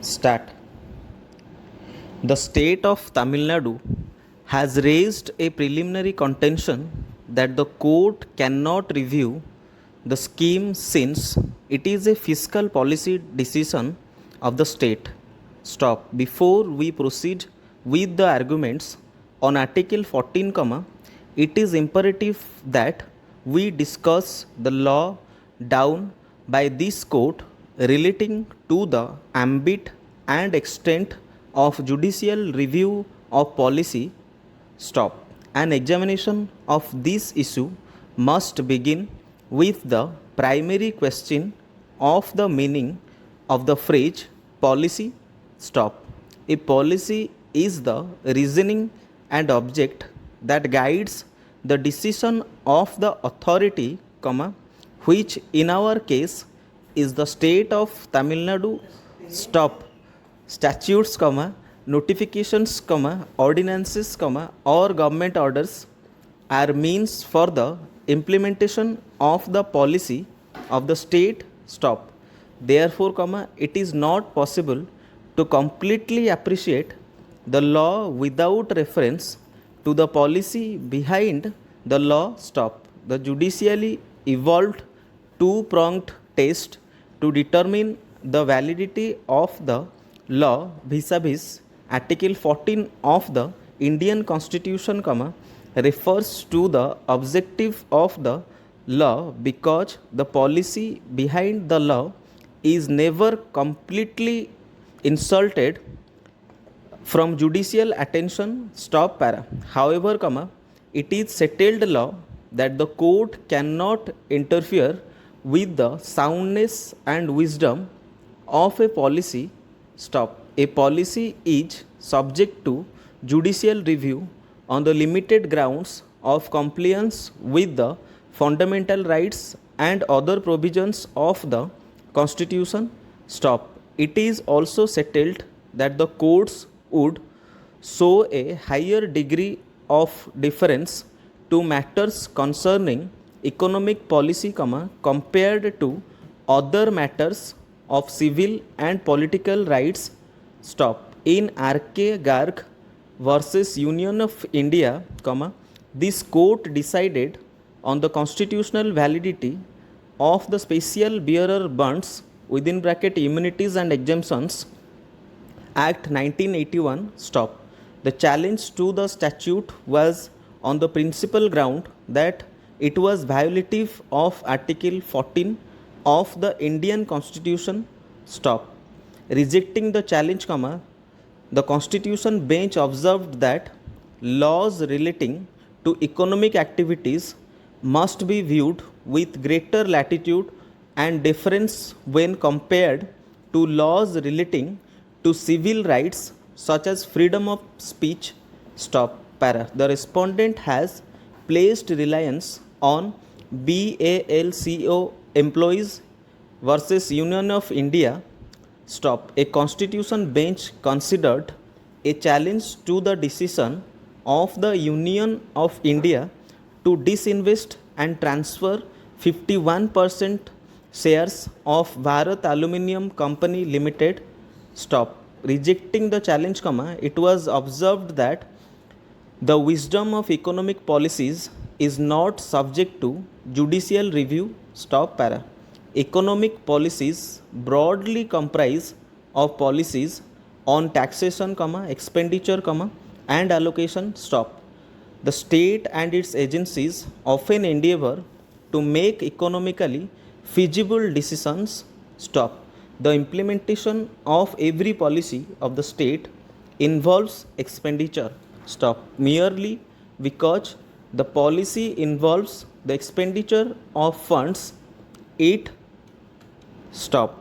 Start. The state of Tamil Nadu has raised a preliminary contention that the court cannot review the scheme since it is a fiscal policy decision of the state. Stop. Before we proceed with the arguments on Article 14, it is imperative that we discuss the law down by this court relating to the ambit and extent of judicial review of policy. Stop. An examination of this issue must begin with the primary question of the meaning of the phrase policy. Stop. A policy is the reasoning and object that guides the decision of the authority, which in our case is the state of Tamil Nadu. Stop. Statutes, notifications, ordinances, or government orders are means for the implementation of the policy of the state. Stop. Therefore, it is not possible to completely appreciate the law without reference to the policy behind the law. Stop. The judicially evolved two-pronged test to determine the validity of the law vis-a-vis Article 14 of the Indian Constitution, refers to the objective of the law because the policy behind the law is never completely insulted from judicial attention. Stop. Para. However, it is settled law that the court cannot interfere with the soundness and wisdom of a policy. Stop. A policy is subject to judicial review on the limited grounds of compliance with the fundamental rights and other provisions of the Constitution. Stop. It is also settled that the courts would show a higher degree of deference to matters concerning economic policy, compared to other matters of civil and political rights. Stop. In R.K. Garg versus Union of India, this court decided on the constitutional validity of the special bearer bonds (immunities and exemptions) Act 1981. Stop. The challenge to the statute was on the principal ground that it was violative of Article 14 of the Indian Constitution. Stop. Rejecting the challenge, the Constitution bench observed that laws relating to economic activities must be viewed with greater latitude and deference when compared to laws relating to civil rights such as freedom of speech. Stop. Para. The respondent has placed reliance on BALCO employees versus Union of India. Stop. A constitution bench considered a challenge to the decision of the Union of India to disinvest and transfer 51% shares of Bharat Aluminium Company Limited. Stop. Rejecting the challenge, it was observed that the wisdom of economic policies is not subject to judicial review. Stop. Para. Economic policies broadly comprise of policies on taxation, expenditure, and allocation. Stop. The state and its agencies often endeavor to make economically feasible decisions. Stop. The implementation of every policy of the state involves expenditure. Stop. Merely because the policy involves the expenditure of funds, it. Stop.